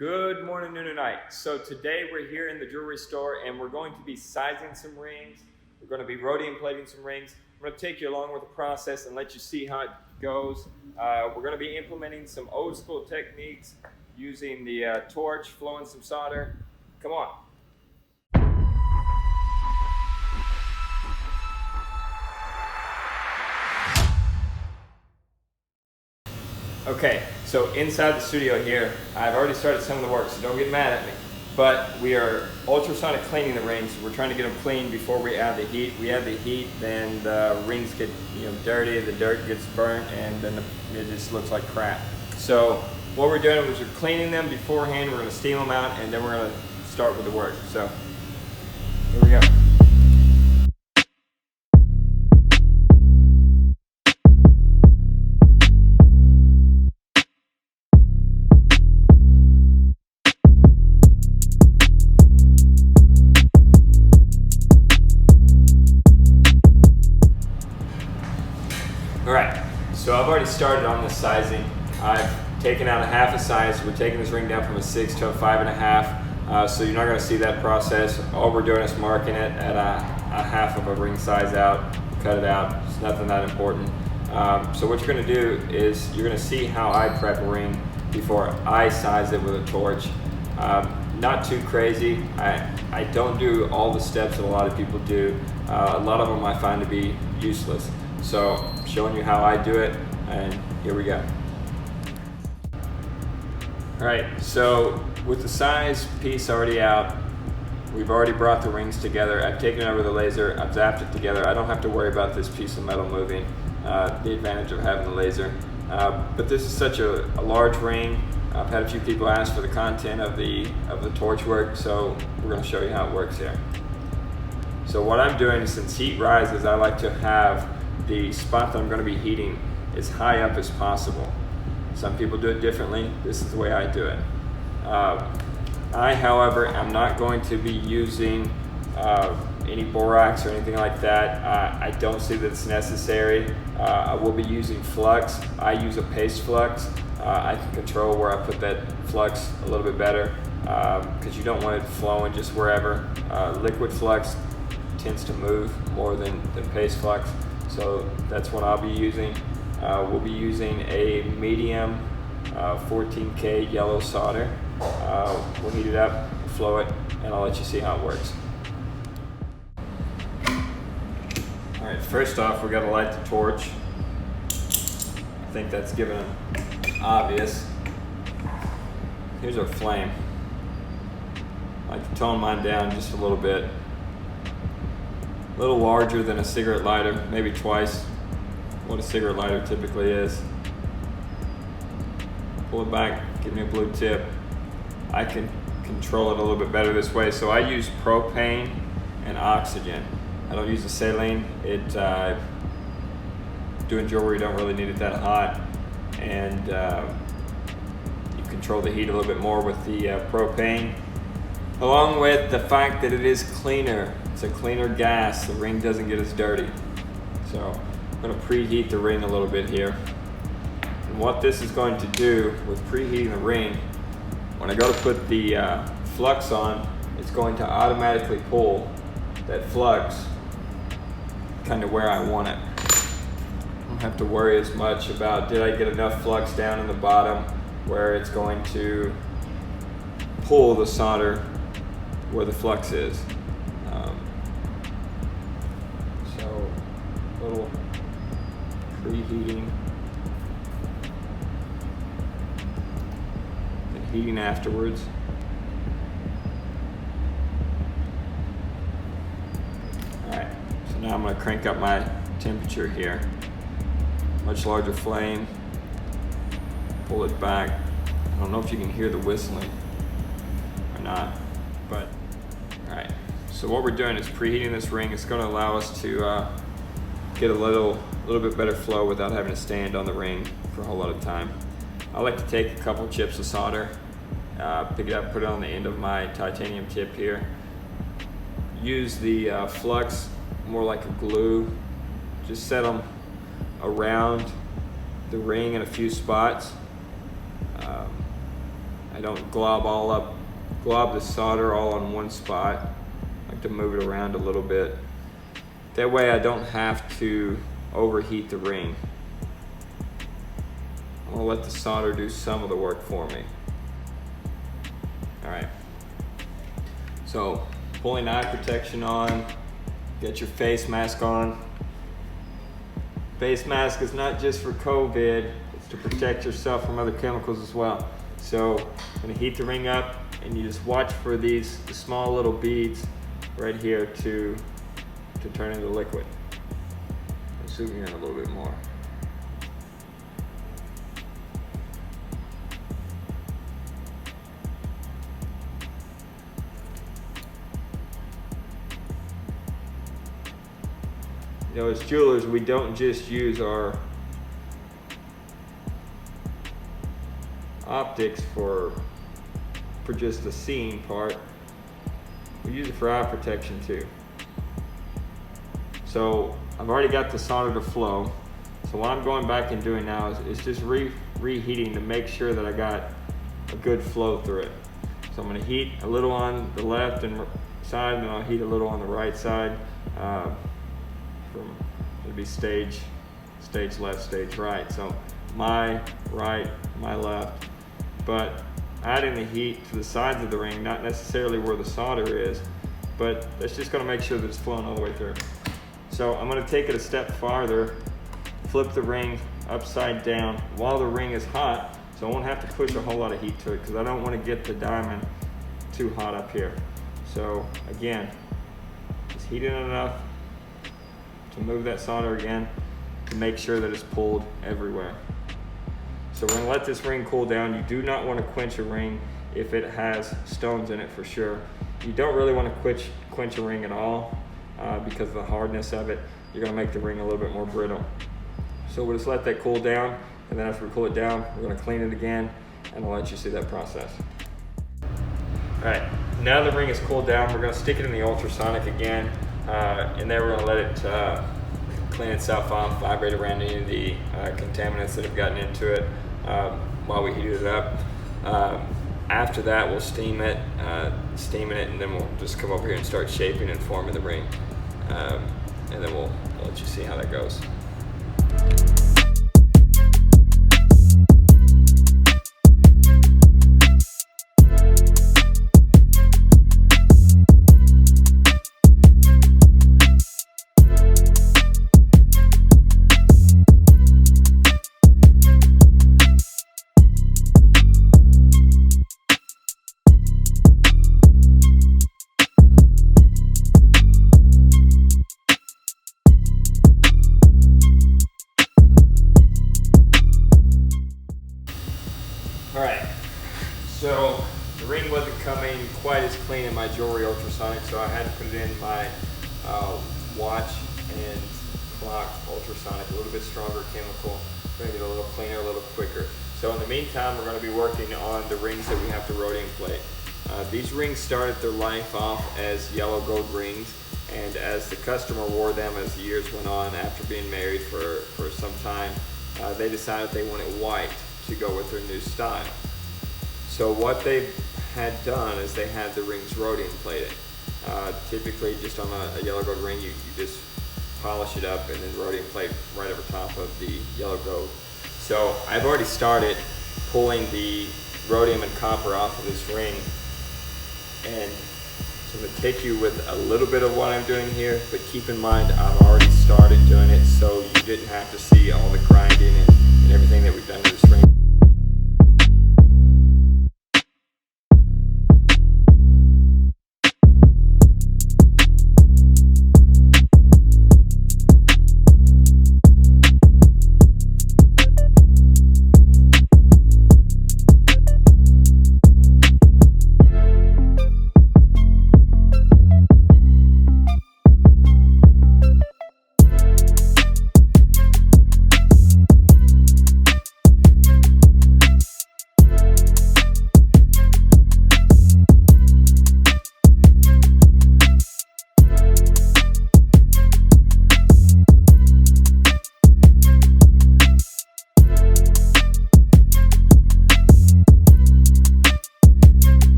Good morning, noon, and night. So today we're here in the jewelry store and we're going to be sizing some rings. We're going to be rhodium plating some rings. I'm going to take you along with the process and let you see how it goes. We're going to be implementing some old school techniques using the torch, flowing some solder. Come on. Okay, so inside the studio here, I've already started some of the work, so don't get mad at me. But we are ultrasonic cleaning the rings. We're trying to get them clean before we add the heat. We add the heat, then the rings get dirty, the dirt gets burnt, and then it just looks like crap. So what we're doing is we're cleaning them beforehand. We're going to steam them out, and then we're going to start with the work. So here we go. Alright, so I've already started on this sizing. I've taken out a half a size. We're taking this ring down from a 6 to a 5.5. So you're not going to see that process. All we're doing is marking it at a half of a ring size out, cut it out. It's nothing that important. So what you're going to do is you're going to see how I prep a ring before I size it with a torch. Not too crazy. I don't do all the steps that a lot of people do. A lot of them I find to be useless. So I'm showing you how I do it, and here we go. Alright, so with the size piece already out, we've already brought the rings together. I've taken it over the laser, I've zapped it together. I don't have to worry about this piece of metal moving, the advantage of having the laser. But this is such a large ring. I've had a few people ask for the content of the torch work, so we're going to show you how it works here. So what I'm doing is, since heat rises, I like to have the spot that I'm going to be heating as high up as possible. Some people do it differently. This is the way I do it. I, however, am not going to be using any borax or anything like that. I don't see that it's necessary. I will be using flux. I use a paste flux. I can control where I put that flux a little bit better because you don't want it flowing just wherever. Liquid flux tends to move more than paste flux. So that's what I'll be using. We'll be using a medium 14K yellow solder. We'll heat it up, flow it, and I'll let you see how it works. All right, first off, we gotta light the torch. I think that's given obvious. Here's our flame. I like to tone mine down just a little bit. A little larger than a cigarette lighter, maybe twice what a cigarette lighter typically is. Pull it back, give me a blue tip. I can control it a little bit better this way. So I use propane and oxygen. I don't use the saline. Doing jewelry, you don't really need it that hot. And you control the heat a little bit more with the propane. Along with the fact that it is cleaner. It's a cleaner gas. The ring doesn't get as dirty. So I'm going to preheat the ring a little bit here. And what this is going to do with preheating the ring, when I go to put the flux on, it's going to automatically pull that flux kind of where I want it. I don't have to worry as much about, did I get enough flux down in the bottom where it's going to pull the solder where the flux is. So a little preheating and heating afterwards. Alright, so now I'm going to crank up my temperature here. Much larger flame. Pull it back. I don't know if you can hear the whistling or not, but alright. So what we're doing is preheating this ring. It's going to allow us to get a little bit better flow without having to stand on the ring for a whole lot of time. I like to take a couple chips of solder, pick it up, put it on the end of my titanium tip here. Use the flux more like a glue. Just set them around the ring in a few spots. I I don't glob the solder all on one spot. I like to move it around a little bit. That way I don't have to overheat the ring. I'm gonna let the solder do some of the work for me. All right. So pulling eye protection on, get your face mask on. Face mask is not just for COVID, it's to protect yourself from other chemicals as well. So I'm gonna heat the ring up, and you just watch for the small little beads right here to turn into liquid. I'll zoom in a little bit more. You know, as jewelers, we don't just use our optics for just the seeing part. We use it for eye protection too. So I've already got the solder to flow. So what I'm going back and doing now is just reheating to make sure that I got a good flow through it. So I'm going to heat a little on the left and side, and then I'll heat a little on the right side. It'll be stage left, stage right. So my right, my left. But adding the heat to the sides of the ring, not necessarily where the solder is, but that's just going to make sure that it's flowing all the way through. So I'm going to take it a step farther, flip the ring upside down while the ring is hot, so I won't have to push a whole lot of heat to it, because I don't want to get the diamond too hot up here. So again, just heat it enough to move that solder again to make sure that it's pulled everywhere. So we're going to let this ring cool down. You do not want to quench a ring if it has stones in it, for sure. You don't really want to quench a ring at all because of the hardness of it. You're going to make the ring a little bit more brittle. So we'll just let that cool down, and then after we cool it down, we're going to clean it again, and I'll let you see that process. All right, now the ring is cooled down, we're going to stick it in the ultrasonic again, and then we're going to let it clean itself off, vibrate around any of the contaminants that have gotten into it while we heat it up. After that, we'll steaming it, and then we'll just come over here and start shaping and forming the ring, and then we'll let you see how that goes. Alright, so the ring wasn't coming quite as clean in my jewelry ultrasonic, so I had to put it in my watch and clock ultrasonic, a little bit stronger chemical, make it a little cleaner, a little quicker. So in the meantime, we're going to be working on the rings that we have to Rhodium plate. These rings started their life off as yellow gold rings, and as the customer wore them as the years went on after being married for some time, they decided they wanted white to go with their new style. So what they had done is they had the rings Rhodium plated. Typically just on a yellow gold ring, you just polish it up and then Rhodium plate right over top of the yellow gold. So I've already started pulling the rhodium and copper off of this ring, and so I'm going to take you with a little bit of what I'm doing here, but keep in mind I've already started doing it, so you didn't have to see all the grinding and everything that we've done to this ring.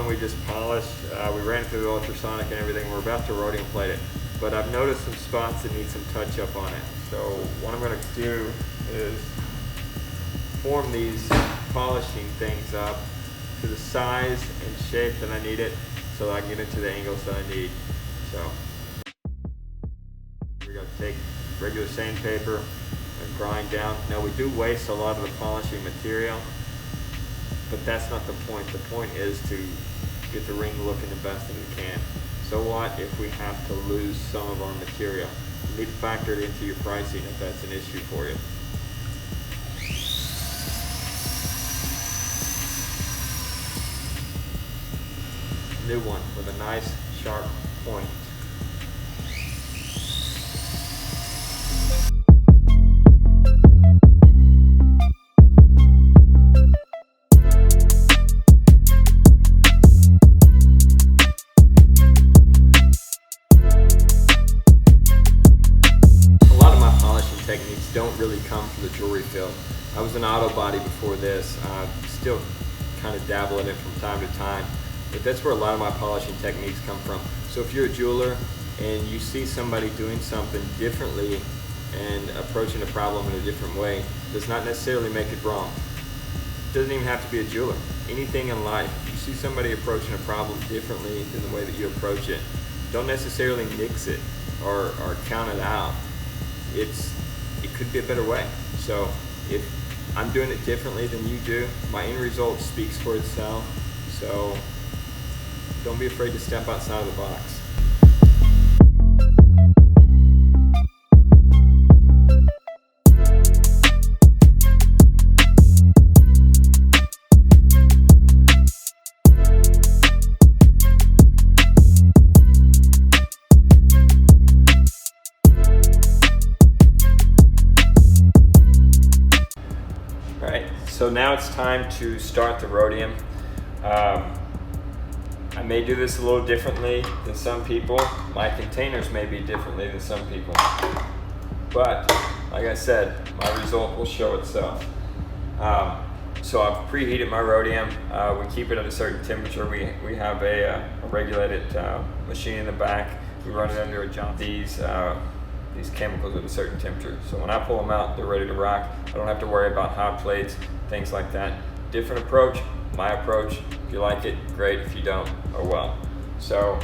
one we just polished. We ran through the ultrasonic and everything. We're about to rhodium plate it. But I've noticed some spots that need some touch up on it. So what I'm going to do is form these polishing things up to the size and shape that I need it, so that I can get into the angles that I need. So we're going to take regular sandpaper and grind down. Now we do waste a lot of the polishing material, but that's not the point. The point is to get the ring looking the best that it can. So what if we have to lose some of our material? You need to factor it into your pricing if that's an issue for you. New one with a nice sharp point. Techniques don't really come from the jewelry field. I was an auto body before this. Still kind of dabble in it from time to time, but that's where a lot of my polishing techniques come from. So if you're a jeweler and you see somebody doing something differently and approaching a problem in a different way, does not necessarily make it wrong. It doesn't even have to be a jeweler. Anything in life, you see somebody approaching a problem differently than the way that you approach it, don't necessarily nix it or count it out. It could be a better way. So if I'm doing it differently than you do, my end result speaks for itself. So don't be afraid to step outside of the box. So now it's time to start the rhodium. I may do this a little differently than some people. My containers may be differently than some people. But like I said, my result will show itself. So I've preheated my rhodium. We keep it at a certain temperature. We have a regulated machine in the back. We run it under a jump. These chemicals at a certain temperature. So when I pull them out, they're ready to rock. I don't have to worry about hot plates, things like that. Different approach, my approach. If you like it, great. If you don't, oh well. So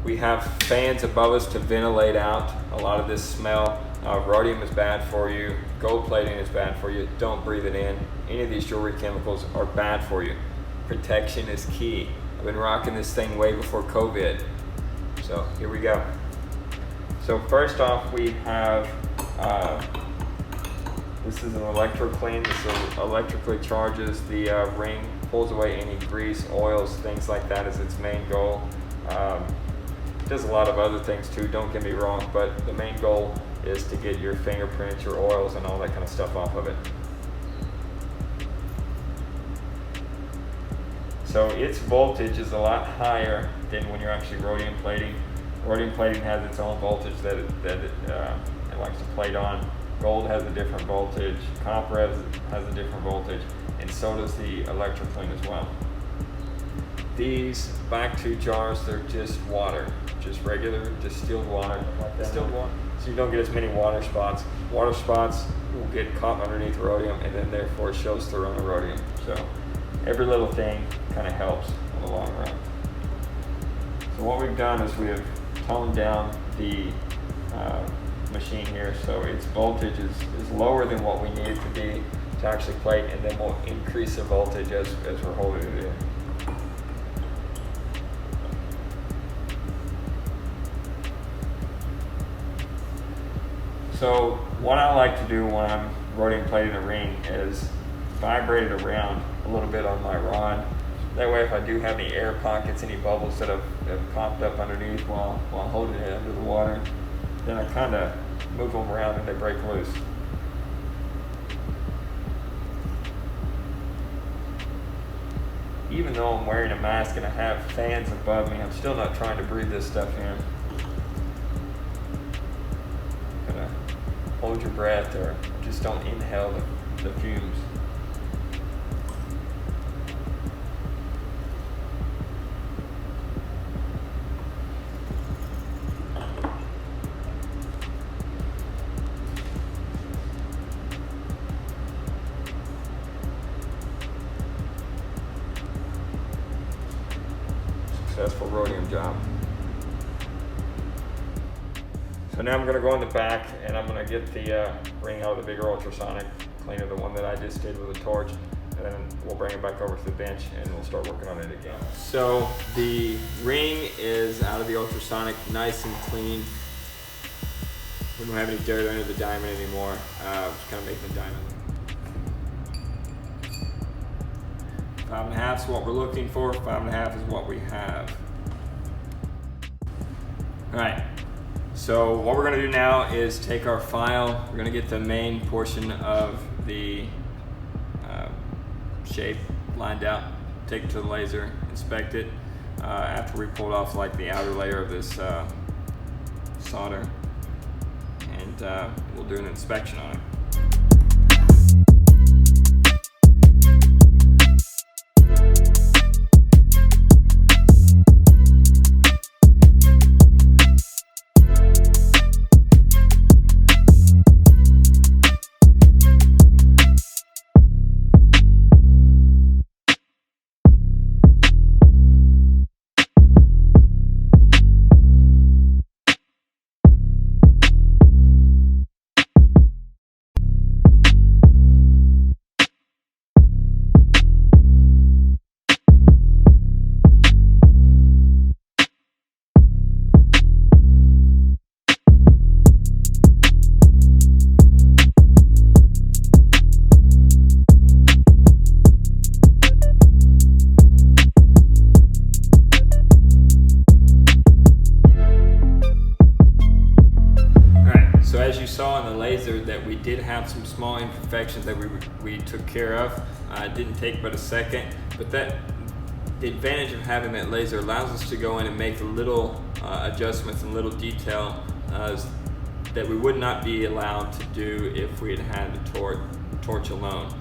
we have fans above us to ventilate out a lot of this smell. Rhodium is bad for you. Gold plating is bad for you. Don't breathe it in. Any of these jewelry chemicals are bad for you. Protection is key. I've been rocking this thing way before COVID. So here we go. So first off, we have, this is an electro-clean. This electrically charges the ring, pulls away any grease, oils, things like that is its main goal. It does a lot of other things too, don't get me wrong, but the main goal is to get your fingerprints, your oils, and all that kind of stuff off of it. So its voltage is a lot higher than when you're actually rhodium plating. Rhodium plating has its own voltage that it likes to plate on. Gold has a different voltage. Copper has a different voltage, and so does the electro-clean as well. These back two jars, they're just water, just regular distilled water. Distilled water. So you don't get as many water spots. Water spots will get caught underneath rhodium, and then therefore it shows through on the rhodium. So every little thing kind of helps in the long run. So what we've done is we have toned down the machine here, so its voltage is lower than what we need it to be to actually plate, and then we'll increase the voltage as we're holding it in. So what I like to do when I'm rhodium plating a ring is vibrate it around a little bit on my rod. That way if I do have any air pockets, any bubbles that have popped up underneath while holding it under the water, then I kind of move them around and they break loose. Even though I'm wearing a mask and I have fans above me, I'm still not trying to breathe this stuff in. Gotta hold your breath or just don't inhale the fumes. successful rhodium job. So now I'm going to go in the back and I'm going to get the ring out of the bigger ultrasonic cleaner, the one that I just did with a torch, and then we'll bring it back over to the bench and we'll start working on it again. So the ring is out of the ultrasonic, nice and clean. We don't have any dirt under the diamond anymore. Just kind of making the diamond. 5.5 is what we're looking for. 5.5 is what we have. All right. So what we're going to do now is take our file. We're going to get the main portion of the shape lined out. Take it to the laser, inspect it. After we pulled off like the outer layer of this solder. And we'll do an inspection on it. As you saw in the laser, that we did have some small imperfections that we took care of. It didn't take but a second, but the advantage of having that laser allows us to go in and make little adjustments and little detail that we would not be allowed to do if we had had the torch alone.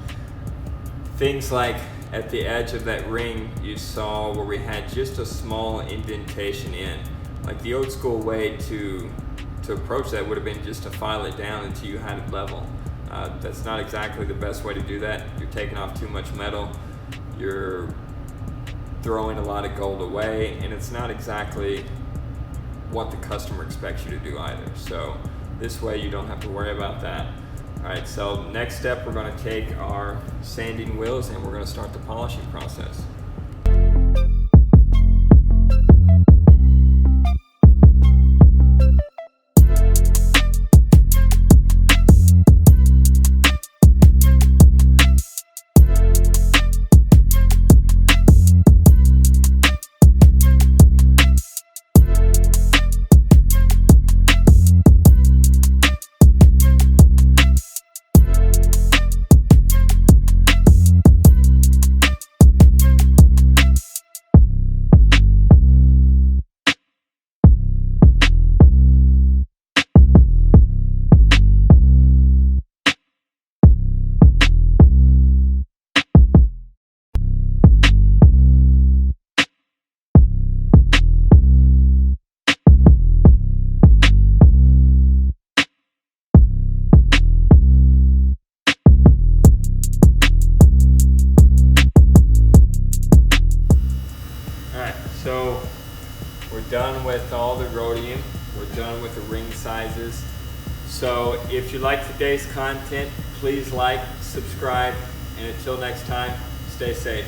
Things like at the edge of that ring you saw where we had just a small indentation in. Like the old school way to approach that would have been just to file it down until you had it level. That's not exactly the best way to do that. You're taking off too much metal, you're throwing a lot of gold away, and it's not exactly what the customer expects you to do either. So this way you don't have to worry about that. All right, so next step, we're going to take our sanding wheels and we're going to start the polishing process. So we're done with all the rhodium, we're done with the ring sizes. So if you like today's content, please like, subscribe, and until next time, stay safe.